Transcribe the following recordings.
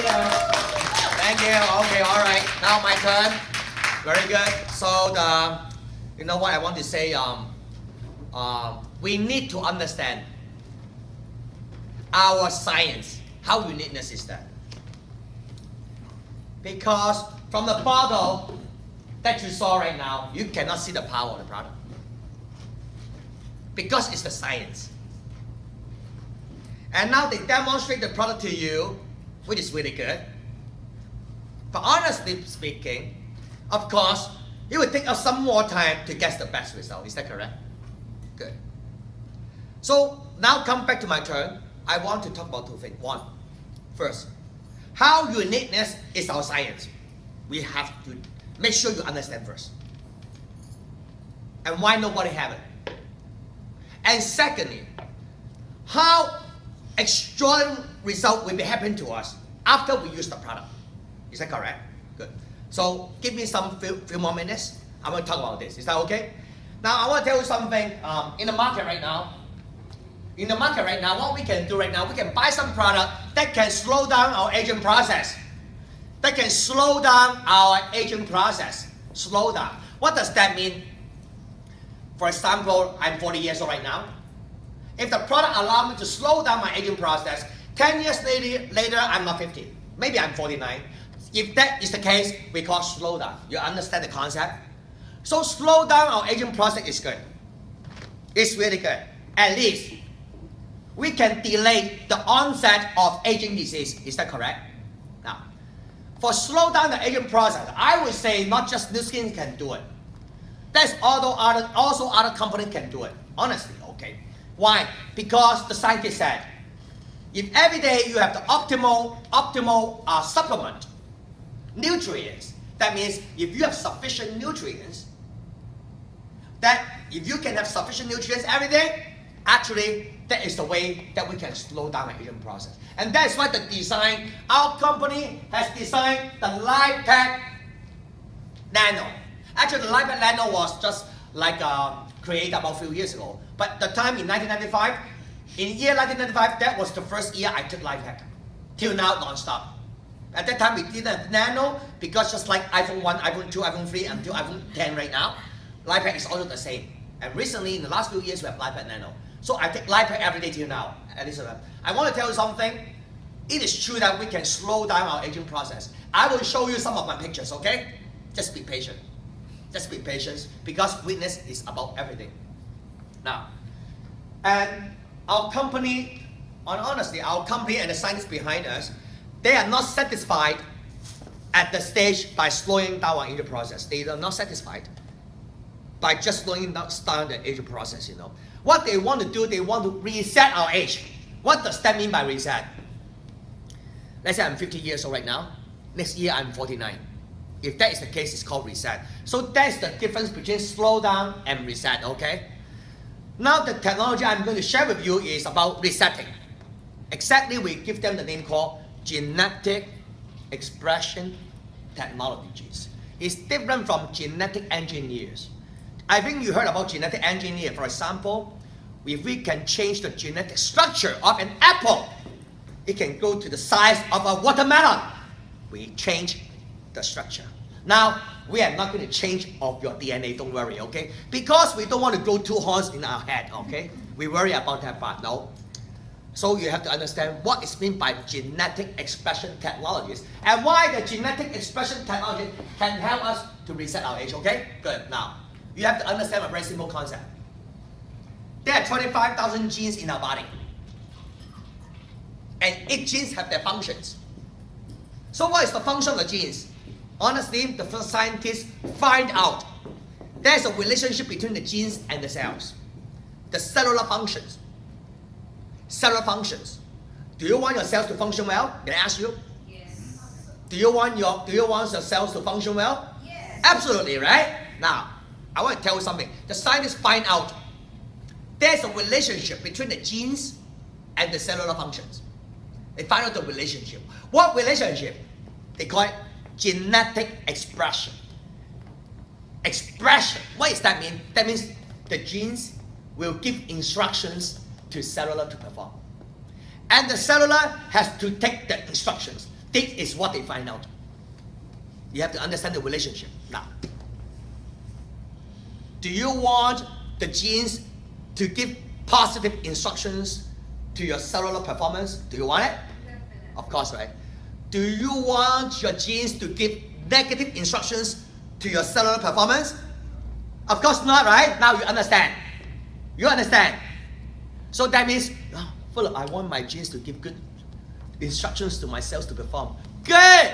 Thank you. Okay, all right. Now my turn. Very good. So you know what I want to say? We need to understand our science. How uniqueness is that? Because from the bottle that you saw right now, you cannot see the power of the product. Because it's the science. And now they demonstrate the product to you, which is really good. But honestly speaking, of course, it will take us some more time to get the best result. Is that correct? Good. So now come back to my turn. I want to talk about two things. One, first, how uniqueness is our science. We have to make sure you understand first. And why nobody have it. And secondly, how extraordinary result will be happening to us after we use the product. Is that correct? Good. So give me some few more minutes. I'm going to talk about this. Is that okay? Now I want to tell you something. In the market right now, what we can do right now, we can buy some product that can slow down our aging process. That can slow down our aging process. Slow down. What does that mean? For example, I'm 40 years old right now. If the product allows me to slow down my aging process, 10 years later I'm not 50. Maybe I'm 49. If that is the case, we call slow down. You understand the concept? So slow down our aging process is good. It's really good. At least we can delay the onset of aging disease. Is that correct? Now, for slow down the aging process, I would say not just Nu Skin can do it. There's also other companies can do it. Honestly, okay. Why? Because the scientist said, if every day you have the optimal supplement, nutrients, that means if you have sufficient nutrients, that if you can have sufficient nutrients every day, actually that is the way that we can slow down the aging process. And that's why the design, our company has designed the LifePak Nano. Actually the LifePak Nano was just like created about a few years ago. But the time in 1995, in year 1995, that was the first year I took LifePak. Till now, non-stop. At that time, we didn't have Nano because just like iPhone 1, iPhone 2, iPhone 3, until iPhone 10 right now, LifePak is also the same. And recently, in the last few years, we have LifePak Nano. So I take LifePak every day till now. At least I want to tell you something. It is true that we can slow down our aging process. I will show you some of my pictures, okay? Just be patient. Just be patient because witness is about everything. Now, and our company, honestly, our company and the scientists behind us, they are not satisfied at the stage by slowing down our aging process. They are not satisfied by just slowing down the aging process, you know. What they want to do, they want to reset our age. What does that mean by reset? Let's say I'm 50 years old right now. Next year I'm 49. If that is the case, it's called reset. So that's the difference between slow down and reset, okay? Now the technology I'm going to share with you is about resetting. Exactly, we give them the name called genetic expression technologies. It's different from genetic engineers. I think you heard about genetic engineer. For example, if we can change the genetic structure of an apple, it can go to the size of a watermelon. We change the structure. Now, we are not going to change of your DNA, don't worry, okay? Because we don't want to grow two horns in our head, okay? We worry about that part, no? So you have to understand what is meant by genetic expression technologies and why the genetic expression technology can help us to reset our age, okay? Good. Now, you have to understand a very simple concept. There are 25,000 genes in our body. And each genes have their functions. So what is the function of the genes? Honestly, the first scientists find out there's a relationship between the genes and the cells. The cellular functions. Cellular functions. Do you want your cells to function well? Did I ask you? Yes. Do you want your cells to function well? Yes. Absolutely, right? Now, I want to tell you something. The scientists find out there's a relationship between the genes and the cellular functions. They find out the relationship. What relationship? They call it genetic expression. Expression. What does that mean? That means the genes will give instructions to cellular to perform. And the cellular has to take the instructions. This is what they find out. You have to understand the relationship. Now, do you want the genes to give positive instructions to your cellular performance? Do you want it? Of course, right? Do you want your genes to give negative instructions to your cellular performance? Of course not, right? Now you understand. You understand. So that means, oh, Philip, I want my genes to give good instructions to my cells to perform. Good!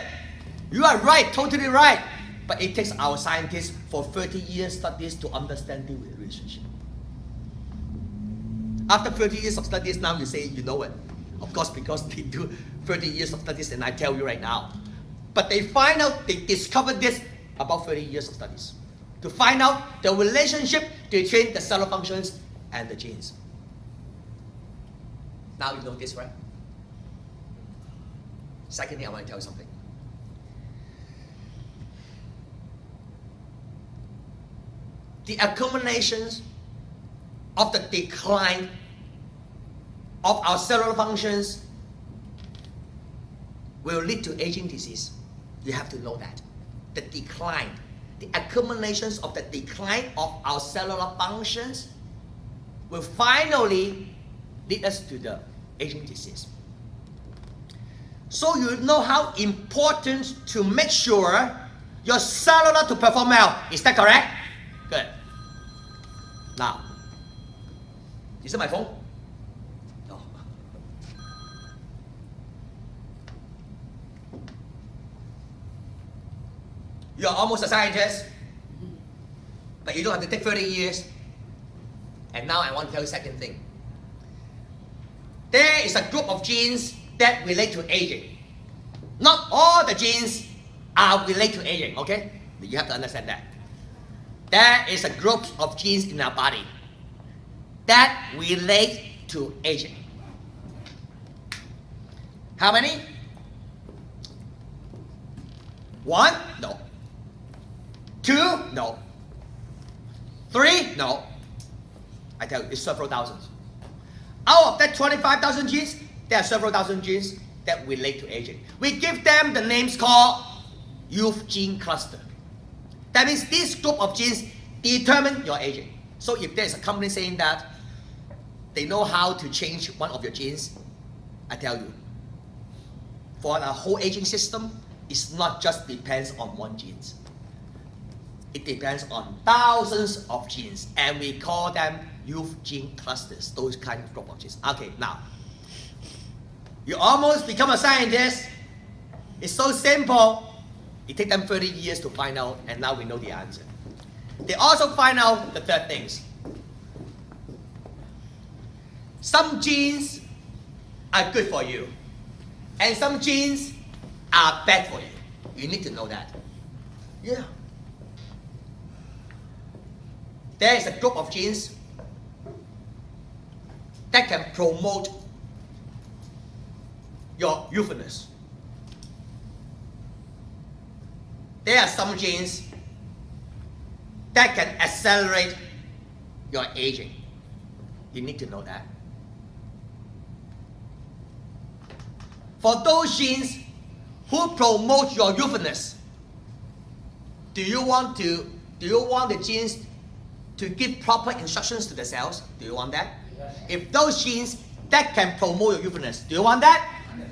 You are right, totally right. But it takes our scientists for 30 years studies to understand the relationship. After 30 years of studies, now you say you know it. Of course, because they do 30 years of studies, and I tell you right now. But they find out, they discovered this about 30 years of studies. To find out the relationship between the cellular functions and the genes. Now you know this, right? Secondly, I want to tell you something. The accumulations of the decline of our cellular functions will lead to aging disease. You have to know that. The decline, the accumulations of the decline of our cellular functions will finally lead us to the aging disease. So you know how important to make sure your cellular to perform well. Is that correct? Good. Now, is it my phone? No. You're almost a scientist, but you don't have to take 30 years. And now I want to tell you a second thing. There is a group of genes that relate to aging. Not all the genes are related to aging, okay? You have to understand that. There is a group of genes in our body that relate to aging. How many? 1? No. 2? No. 3? No. I tell you, it's several thousands. Out of that 25,000 genes, there are several thousand genes that relate to aging. We give them the names called Youve gene cluster. That means this group of genes determine your aging. So if there's a company saying that they know how to change one of your genes, I tell you, for the whole aging system, it's not just depends on one gene. It depends on thousands of genes, and we call them Youve gene clusters, those kind of group of genes. Okay, now, you almost become a scientist. It's so simple. It takes them 30 years to find out, and now we know the answer. They also find out the third things. Some genes are good for you, and some genes are bad for you. You need to know that. Yeah. There is a group of genes that can promote your youthfulness. There are some genes that can accelerate your aging. You need to know that. For those genes who promote your youthfulness, do you want the genes to give proper instructions to the cells? Do you want that? Yes. If those genes that can promote your youthfulness, do you want that? Yes.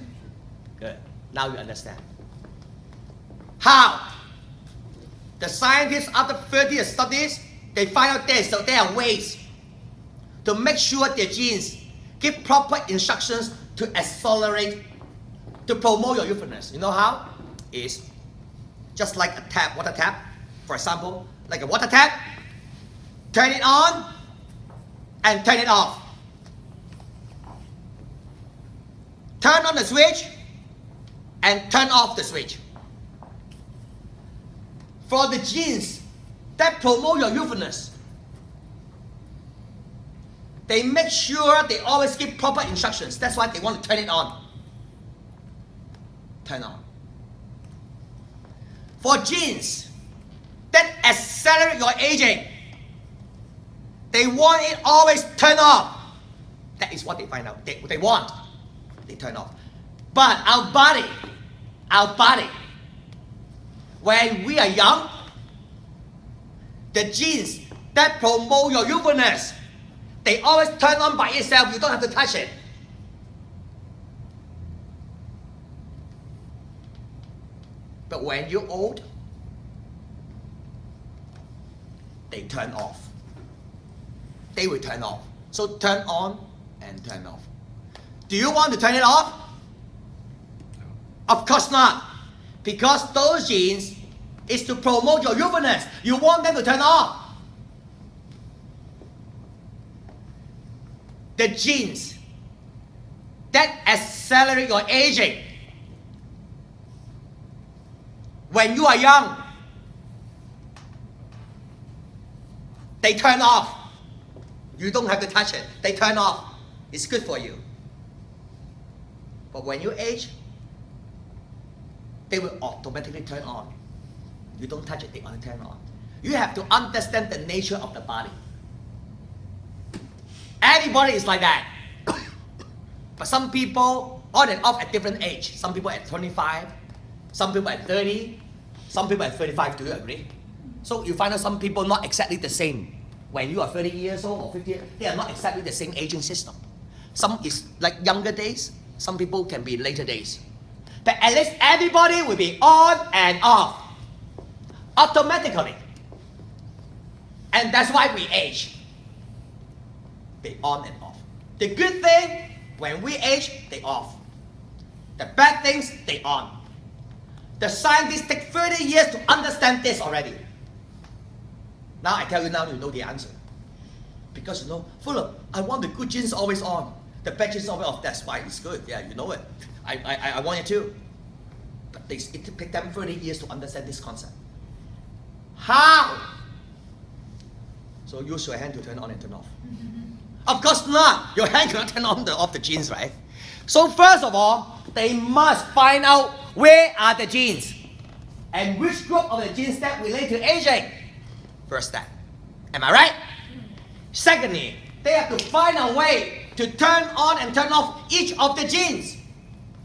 Good. Now you understand. How? The scientists, after 30 years studies, they find out so there are ways to make sure their genes give proper instructions to accelerate, to promote your youthfulness. You know how? It's just like a tap, water tap. For example, like a water tap, turn it on and turn it off. Turn on the switch and turn off the switch. For the genes that promote your youthfulness, they make sure they always give proper instructions. That's why they want to turn it on. Turn on. For genes that accelerate your aging, they want it always turn off. That is what they find out. They want. They turn off. But our body our body, when we are young, the genes that promote your youthfulness, they always turn on by itself. You don't have to touch it. But when you're old, they turn off. They will turn off. So turn on and turn off. Do you want to turn it off? Of course not. Because those genes is to promote your youthfulness. You want them to turn off. The genes that accelerate your aging, when you are young, they turn off. You don't have to touch it. They turn off. It's good for you. But when you age, they will automatically turn on. You don't touch it, they will turn on. You have to understand the nature of the body. Everybody is like that. But some people on and off at different age. Some people at 25, some people at 30, some people at 35. Do you agree? So you find out some people not exactly the same. When you are 30 years old or 50 years, they are not exactly the same aging system. Some is like younger days, some people can be later days. But at least everybody will be on and off automatically. And that's why we age. They on and off. The good thing, when we age, they off. The bad things, they on. The scientists take 30 years to understand this already. Now I tell you now, you know the answer. Because you know, Fuller, I want the good genes always on. The bad genes always off. That's why it's good. Yeah, you know it. I want it too. But it took them 30 years to understand this concept. How? So use your hand to turn on and turn off. Of course not. Your hand cannot turn on off the genes, right? So first of all, they must find out where are the genes and which group of the genes that relate to aging. First step. Am I right? Secondly, they have to find a way to turn on and turn off each of the genes.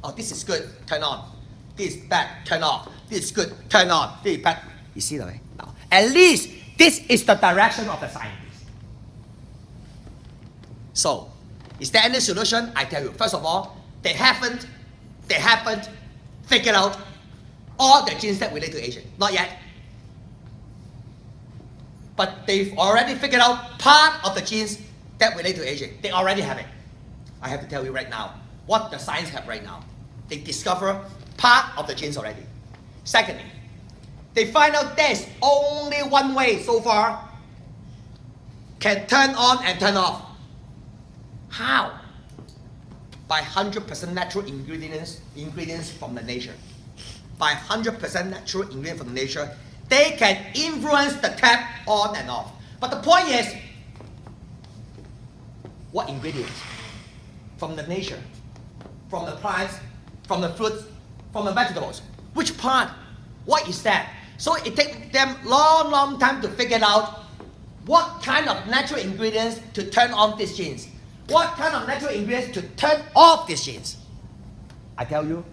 Oh, this is good, turn on. This is bad, turn off. This is good, turn on. This is bad. You see that way? Now, at least this is the direction of the scientists. So, is there any solution? I tell you, first of all, they haven't figured out all the genes that relate to aging. Not yet. But they've already figured out part of the genes that relate to aging. They already have it. I have to tell you right now, what the science have right now. They discover part of the genes already. Secondly, they find out there's only one way so far can turn on and turn off. How? By 100% natural ingredients from the nature. By 100% natural ingredients from the nature, they can influence the tap on and off. But the point is, what ingredients? From the nature, from the plants, from the fruits, from the vegetables. Which part? What is that? So it takes them long time to figure out what kind of natural ingredients to turn on these genes. What kind of natural ingredients to turn off these genes? I tell you,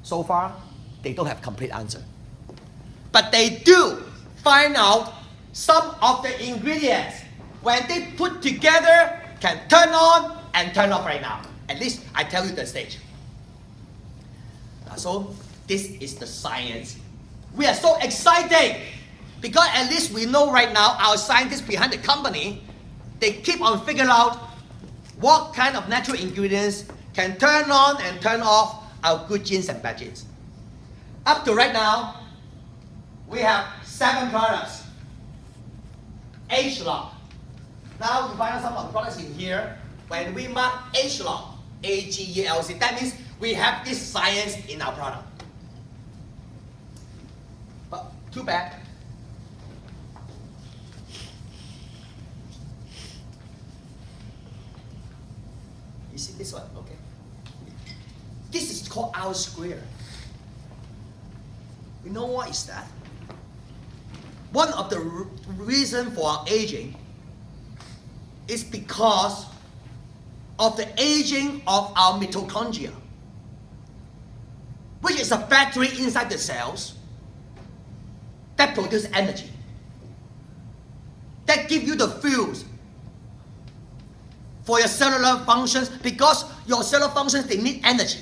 so far, they don't have complete answer. But they do find out some of the ingredients, when they put together, can turn on and turn off right now. At least I tell you the stage. So this is the science. We are so excited because at least we know right now our scientists behind the company, they keep on figuring out what kind of natural ingredients can turn on and turn off our good genes and bad genes. Up to right now, we have 7 products. Age-lock. Now we find out some of the products in here. When we mark age-lock, A-G-E-L-C, that means we have this science in our product. But too bad. You see this one, okay? This is called R square. You know what is that? One of the reasons for our aging is because of the aging of our mitochondria. which is a battery inside the cells that produce energy, that give you the fuels for your cellular functions, because your cellular functions, they need energy.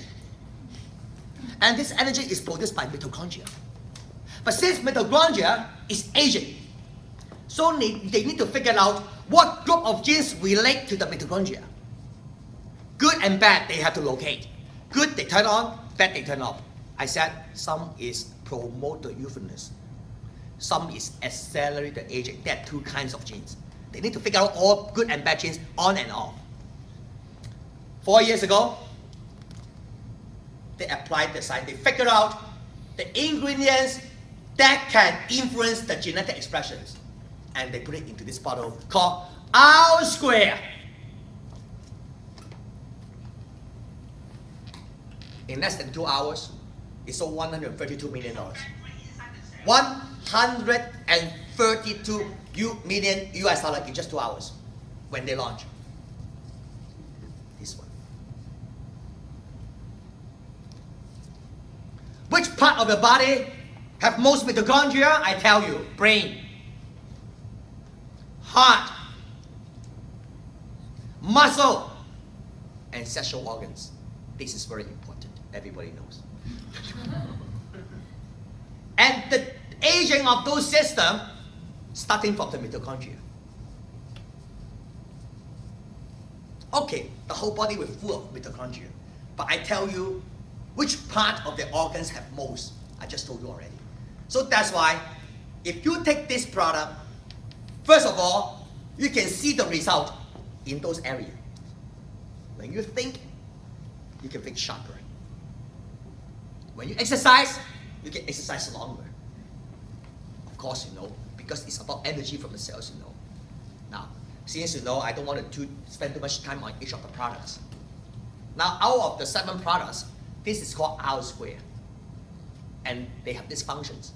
And this energy is produced by mitochondria. But since mitochondria is aging, so they need to figure out what group of genes relate to the mitochondria. Good and bad, they have to locate. Good, they turn on, bad, they turn off. I said some is promote the youthfulness. Some is accelerate the aging. There are two kinds of genes. They need to figure out all good and bad genes on and off. 4 years ago, they applied the science. They figured out the ingredients that can influence the genetic expressions. And they put it into this bottle called R square. In less than 2 hours, it sold $132 million. $132 million US in just 2 hours when they launched. This one. Which part of your body have most mitochondria? I tell you, brain, heart, muscle, and sexual organs. This is very important. Everybody knows. And the aging of those systems, starting from the mitochondria. Okay, the whole body will full of mitochondria. But I tell you, which part of the organs have most? I just told you already. So that's why, if you take this product, first of all, you can see the result in those areas. When you think sharper. When you exercise, you can exercise longer. Of course, you know, because it's about energy from the cells, you know. Now, since you know, I don't want to spend too much time on each of the products. Now, out of the 7 products, this is called R square. And they have these functions.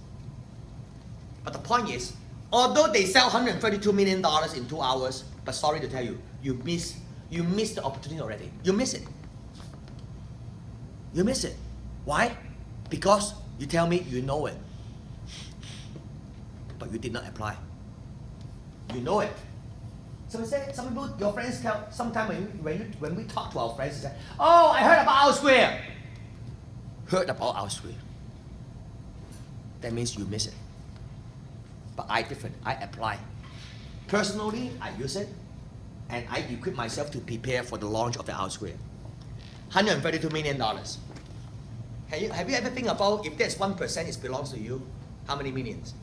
But the point is, although they sell $132 million in 2 hours, but sorry to tell you, you miss the opportunity already. You miss it. You miss it. Why? Because you tell me you know it, but you did not apply. You know it. So some people, your friends tell, sometimes when we talk to our friends, they say, oh, I heard about R square. Heard about R square. That means you miss it. But I different. I apply. Personally, I use it, and I equip myself to prepare for the launch of the R square. $132 million. Have you ever think about if there's 1% it belongs to you, how many millions?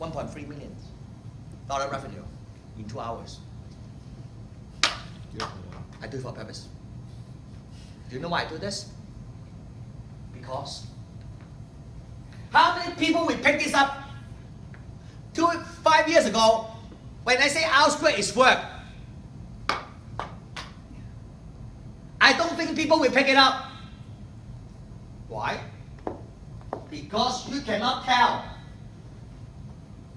1.3 million dollar revenue in 2 hours. I do it for a purpose. Do you know why I do this? Because how many people will pick this up 5 years ago when I say R square is work? I don't think people will pick it up. Why? Because you cannot tell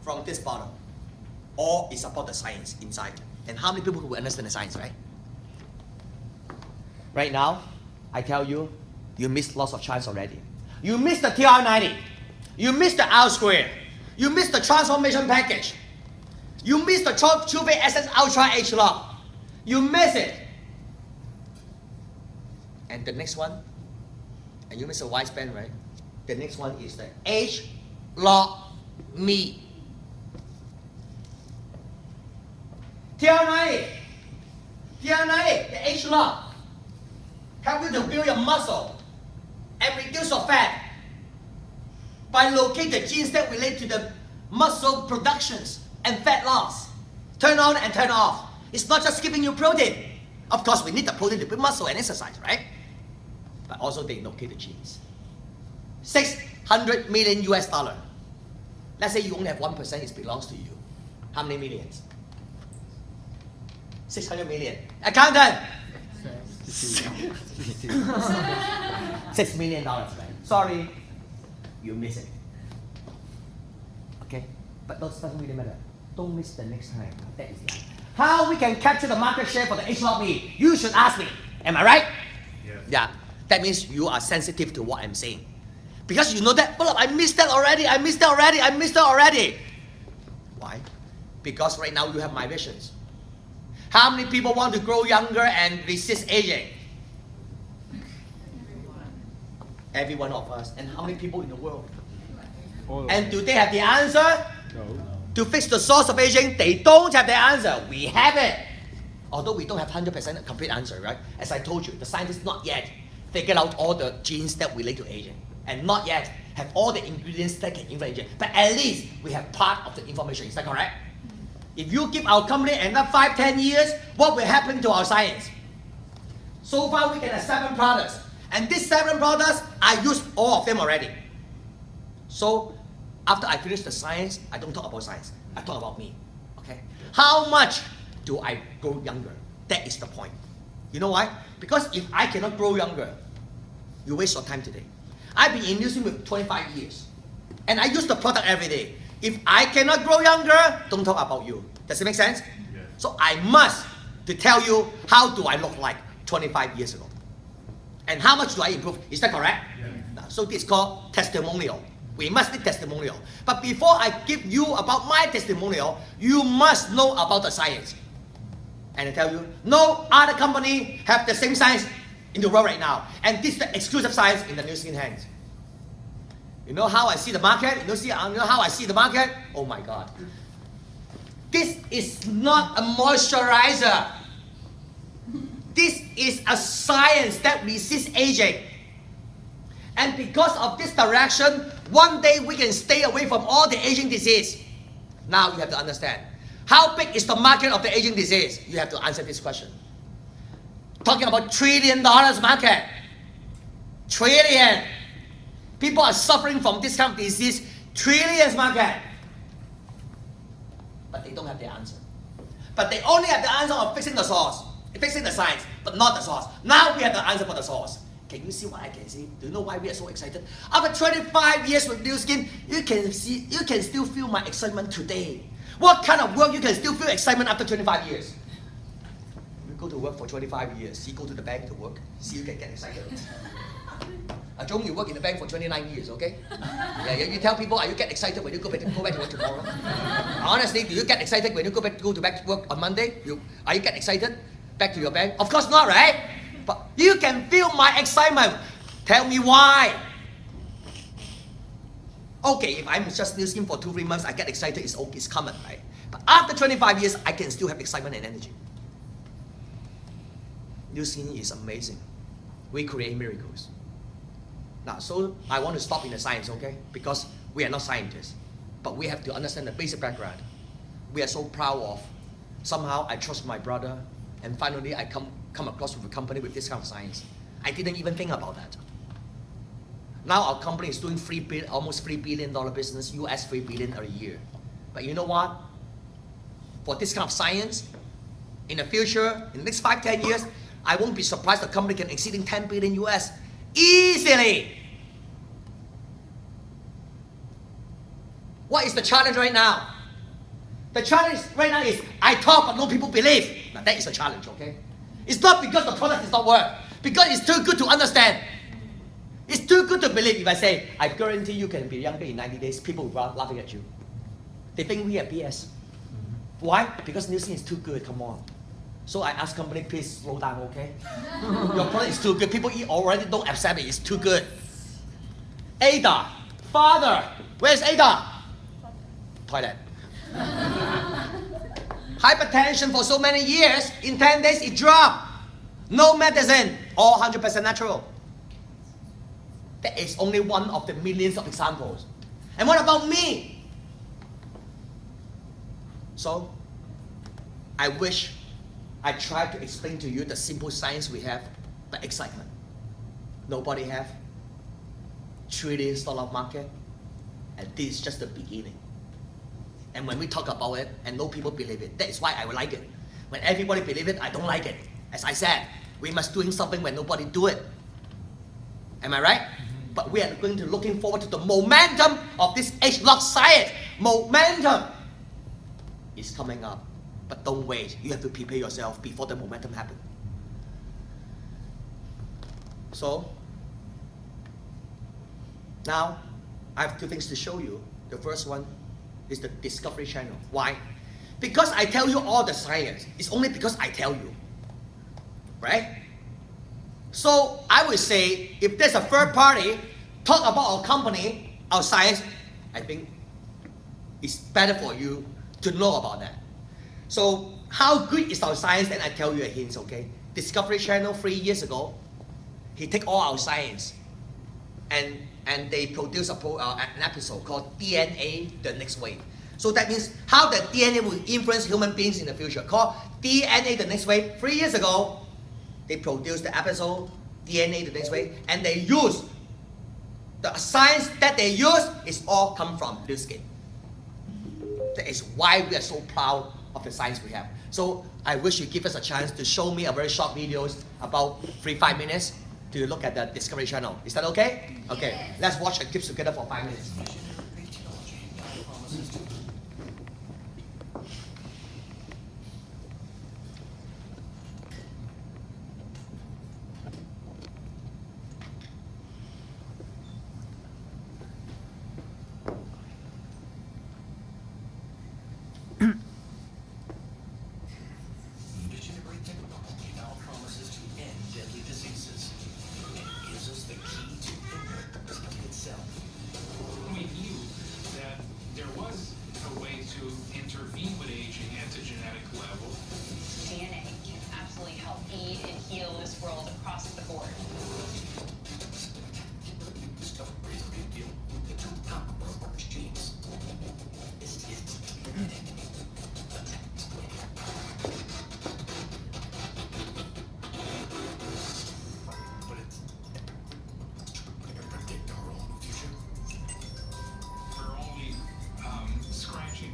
from this bottle. All is about the science inside. And how many people will understand the science, right? Right now, I tell you, you missed lots of chance already. You missed the TR90. You missed the R square. You missed the transformation package. You missed the Youve Essence Ultra H Lock. You miss it. And the next one, and you miss a wide span, right? The next one is the H Lock Me. TR90, the H Lock, help you to build your muscle and reduce your fat by locating the genes that relate to the muscle productions and fat loss. Turn on and turn off. It's not just giving you protein. Of course, we need the protein to build muscle and exercise, right? But also they locate the genes. $600 million US. Let's say you only have 1%, it belongs to you. How many millions? 600 million. Accountant! $6 million, right? Sorry, you miss it. Okay? But that doesn't really matter. Don't miss the next time. That is it. How we can capture the market share for the H-Lock Me? You should ask me. Am I right? Yes. Yeah. That means you are sensitive to what I'm saying. Because you know that, well, I missed that already. Why? Because right now you have my visions. How many people want to grow younger and resist aging? Every one of us. And how many people in the world? And do they have the answer? No. To fix the source of aging, they don't have the answer. We have it. Although we don't have 100% complete answer, right? As I told you, the scientists not yet figured out all the genes that relate to aging. And not yet have all the ingredients that can influence aging. But at least we have part of the information. Is that correct? If you give our company another 5-10 years, what will happen to our science? So far we can have 7 products. And these 7 products, I used all of them already. So after I finish the science, I don't talk about science. I talk about me. Okay? How much do I grow younger? That is the point. You know why? Because if I cannot grow younger, you waste your time today. I've been in using with 25 years. And I use the product every day. If I cannot grow younger, don't talk about you. Does it make sense? Yes. So I must to tell you how do I look like 25 years ago. And how much do I improve? Is that correct? Yeah. So this is called testimonial. We must need testimonial. But before I give you about my testimonial, you must know about the science. And I tell you, no other company have the same science in the world right now. And this is the exclusive science in the new skin hands. You know how I see the market? You know how I see the market? Oh my God. This is not a moisturizer. This is a science that resists aging. And because of this direction, one day we can stay away from all the aging disease. Now you have to understand. How big is the market of the aging disease? You have to answer this question. Talking about $1 trillion market. Trillion. People are suffering from this kind of disease. Trillions market. But they don't have the answer. But they only have the answer of fixing the source. Fixing the science, but not the source. Now we have the answer for the source. Can you see what I can see? Do you know why we are so excited? After 25 years with new skin, you can still feel my excitement today. What kind of work you can still feel excitement after 25 years? You go to work for 25 years, you go to the bank to work, see you can get excited. Cheung, you work in the bank for 29 years, okay? Yeah, you tell people, are you get excited when you go back to work tomorrow? Honestly, do you get excited when you go back to work on Monday? Are you get excited back to your bank? Of course not, right? But you can feel my excitement. Tell me why. Okay, if I'm just new skin for 2-3 months, I get excited, it's common, right? But after 25 years, I can still have excitement and energy. New skin is amazing. We create miracles. Now, so I want to stop in the science, okay? Because we are not scientists. But we have to understand the basic background. We are so proud of. Somehow I trust my brother, and finally I come across with a company with this kind of science. I didn't even think about that. Now our company is doing almost $3 billion business, US $3 billion a year. But you know what? For this kind of science, in the future, in the next 5-10 years, I won't be surprised the company can exceeding 10 billion US easily. What is the challenge right now? The challenge right now is I talk but no people believe. Now that is a challenge, okay? It's not because the product is not work, because it's too good to understand. It's too good to believe. If I say, I guarantee you can be younger in 90 days, people will be laughing at you. They think we are BS. Why? Because new skin is too good, come on. So I ask company, please slow down, okay? Your product is too good. People already don't accept it, it's too good. Ada, father, where's Ada? Toilet. Hypertension for so many years, in 10 days it dropped. No medicine, all 100% natural. That is only one of the millions of examples. And what about me? So, I wish I tried to explain to you the simple science we have, but excitement. Nobody have. $1 trillion market, and this is just the beginning. And when we talk about it, and no people believe it, that is why I like it. When everybody believe it, I don't like it. As I said, we must doing something when nobody do it. Am I right? But we are going to looking forward to the momentum of this age-lock science. Momentum is coming up. But don't wait. You have to prepare yourself before the momentum happens. So, Now, I have two things to show you. The first one is the Discovery Channel. Why? Because I tell you all the science. It's only because I tell you. Right? So I would say, if there's a third party talk about our company, our science, I think it's better for you to know about that. So how good is our science? Then I tell you a hint, okay? Discovery Channel 3 years ago, he take all our science and they produce an episode called DNA, the Next Wave. So that means how the DNA will influence human beings in the future, called DNA, the Next Wave. 3 years ago, they produced the episode DNA, the Next Wave, and they use the science that they use is all come from Nu Skin. That is why we are so proud of the science we have. So I wish you give us a chance to show me a very short videos about 3-5 minutes to look at the Discovery Channel. Is that okay? Okay, let's watch and keep together for 5 minutes.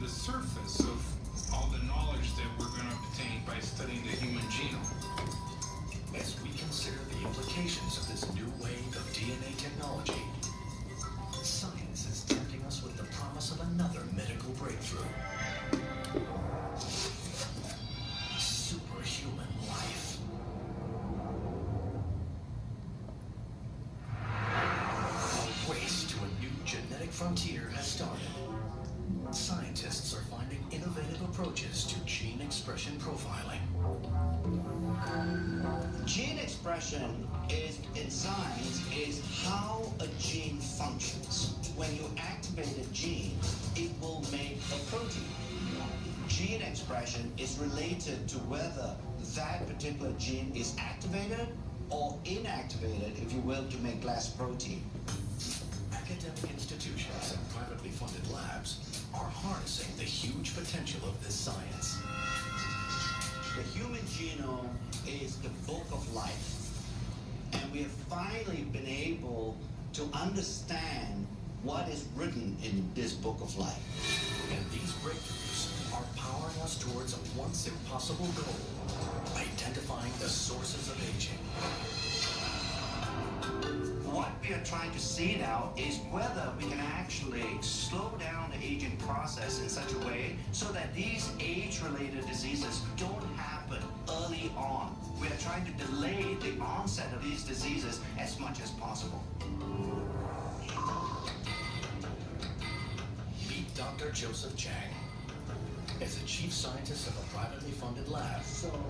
Surface of all the knowledge that we're going to obtain by studying the human genome. As we consider the implications of this new wave of DNA technology, science is tempting us with the promise of another medical breakthrough. Superhuman life. A race to a new genetic frontier has started. Scientists are finding innovative approaches to gene expression profiling. Gene expression in science is how a gene functions. When you activate a gene, it will make a protein. Gene expression is related to whether that particular gene is activated or inactivated, if you will, to make less protein. Academic institutions and privately funded labs are harnessing the huge potential of this science. The human genome is the book of life, and we have finally been able to understand what is written in this book of life. And these breakthroughs are powering us towards a once impossible goal: identifying the sources of aging. What we are trying to see now is whether we can actually slow down the aging process in such a way so that these age-related diseases don't happen early on. We are trying to delay the onset of these diseases as much as possible. Meet Dr. Joseph Cheung. As a chief scientist of a privately funded lab,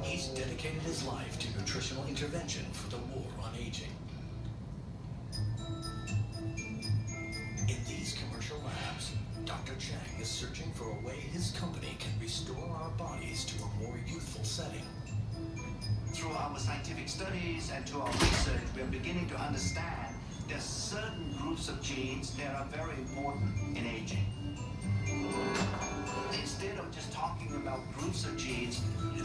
he's dedicated his life to nutritional intervention for the war on aging. In these commercial labs, Dr. Cheung is searching for a way his company can restore our bodies to a more youthful setting. Through our scientific studies and to our research, we are beginning to understand there are certain groups of genes that are very important in aging. Instead of just talking about groups of genes,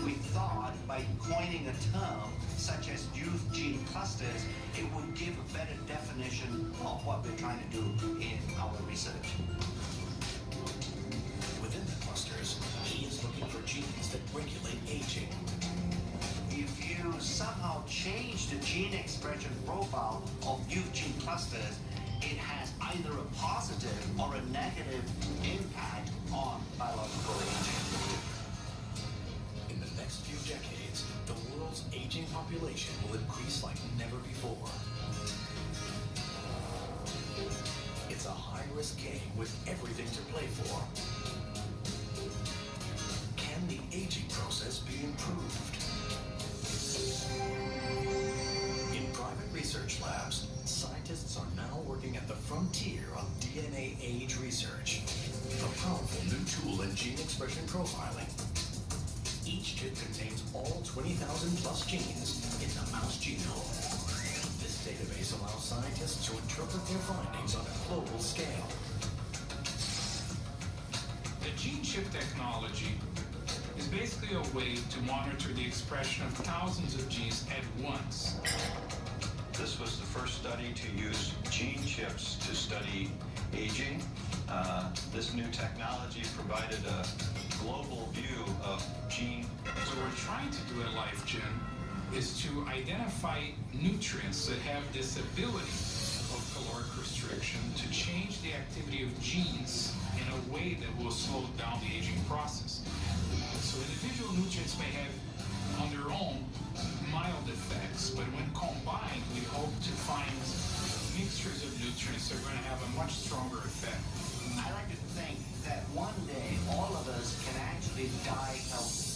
we thought by coining a term such as youth gene clusters, it would give a better definition of what we're trying to do in our research. Within the clusters, he is looking for genes that regulate aging. If you somehow change the gene expression profile of youth gene clusters, it has either a positive or a negative impact on biological aging. In the next few decades, the world's aging population will increase like never before. endless game with everything to play for. Can the aging process be improved? In private research labs, scientists are now working at the frontier of DNA age research, a powerful new tool in gene expression profiling. Each chip contains all 20,000 plus genes in the mouse genome. This database allows scientists to interpret their findings on a global scale. The gene chip technology is basically a way to monitor the expression of thousands of genes at once. This was the first study to use gene chips to study aging. This new technology provided a global view of gene. So what we're trying to do at LifeGen is to identify nutrients that have this ability of caloric restriction to change the activity of genes in a way that will slow down the aging process. So individual nutrients may have on their own mild effects, but when combined, we hope to find mixtures of nutrients that are going to have a much stronger effect. I like to think that one day all of us can actually die healthy.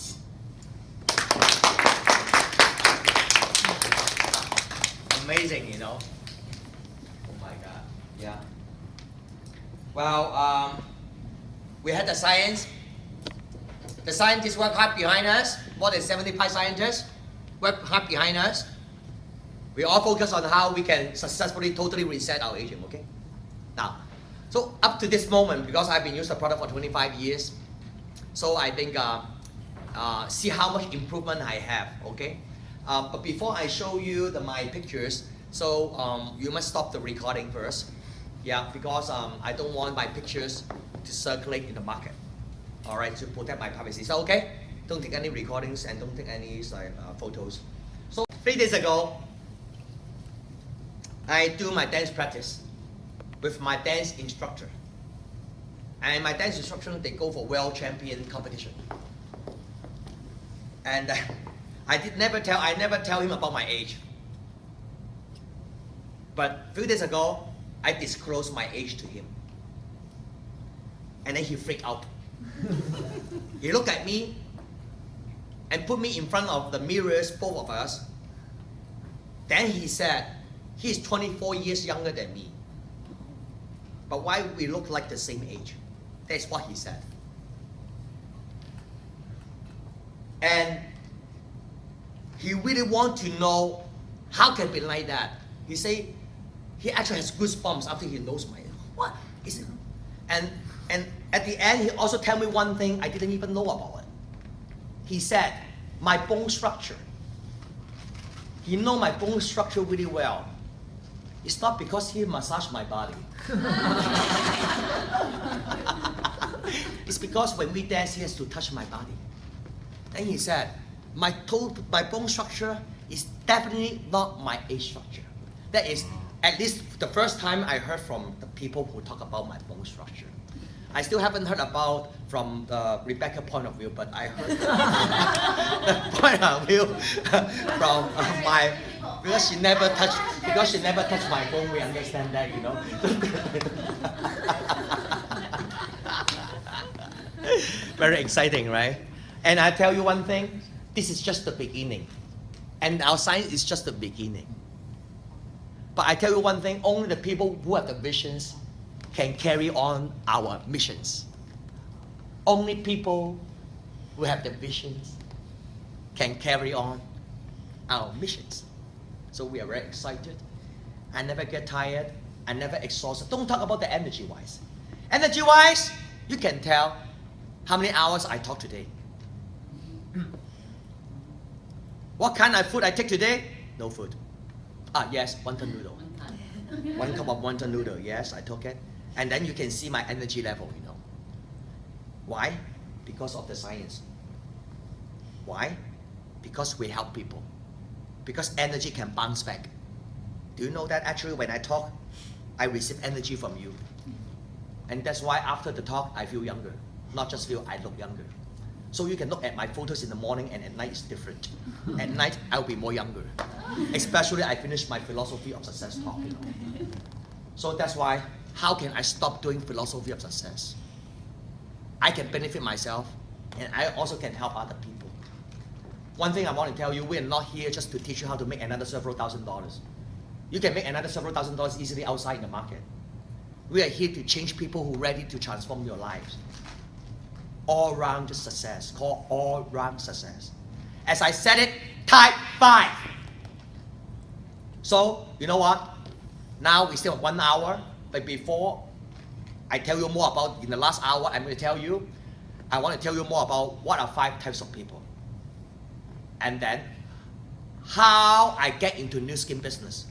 Amazing, you know. Oh my God. Yeah. Well, we had the science. The scientists work hard behind us. More than 75 scientists work hard behind us. We all focus on how we can successfully, totally reset our aging. Okay. Now, so up to this moment, because I've been using the product for 25 years, so I think see how much improvement I have. Okay. But before I show you my pictures, so you must stop the recording first. Yeah, because I don't want my pictures to circulate in the market. All right, to protect my privacy. So okay, don't take any recordings and don't take any photos. So 3 days ago, I do my dance practice with my dance instructor. And my dance instructor, they go for world champion competition. And I never tell him about my age. But a few days ago, I disclosed my age to him. And then he freaked out. He looked at me and put me in front of the mirrors, both of us. Then he said, he's 24 years younger than me. But why we look like the same age? That's what he said. And he really want to know how can it be like that. He say he actually has goosebumps after he knows my what is it? And at the end he also tell me one thing I didn't even know about it. He said my bone structure. He know my bone structure really well. It's not because he massaged my body. It's because when we dance he has to touch my body. Then he said my bone structure is definitely not my age structure. That is at least the first time I heard from the people who talk about my bone structure. I still haven't heard about from the Rebecca point of view, but I heard the point of view from my, because she never touched my bone. We understand that, you know. Very exciting, right? And I tell you one thing, this is just the beginning. And our science is just the beginning. But I tell you one thing, only the people who have the visions can carry on our missions. Only people who have the visions can carry on our missions. So we are very excited. I never get tired. I never exhausted. Don't talk about the energy-wise. Energy-wise, you can tell how many hours I talk today. What kind of food I take today? No food. Yes, wonton noodle. 1 cup of wonton noodle. Yes, I took it. And then you can see my energy level, you know. Why? Because of the science. Why? Because we help people. Because energy can bounce back. Do you know that actually when I talk, I receive energy from you. And that's why after the talk, I feel younger. Not just feel, I look younger. So you can look at my photos in the morning and at night it's different. At night, I'll be more younger. Especially I finished my philosophy of success talk, you know. So that's why how can I stop doing philosophy of success? I can benefit myself, and I also can help other people. One thing I want to tell you, we are not here just to teach you how to make another several $1,000s. You can make another several $1,000s easily outside in the market. We are here to change people who are ready to transform your lives. All-round success, called all-round success. As I said it, type 5. So, you know what? Now we still have 1 hour, but before I tell you more about, in the last hour, I want to tell you more about what are 5 types of people. And then, how I get into new skin business.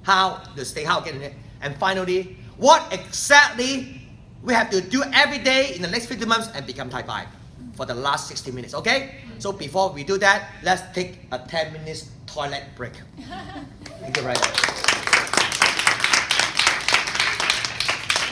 How I get in it. And finally, what exactly we have to do every day in the next 50 months and become type 5 for the last 60 minutes, okay? So before we do that, let's take a 10 minutes toilet break. Thank you very much.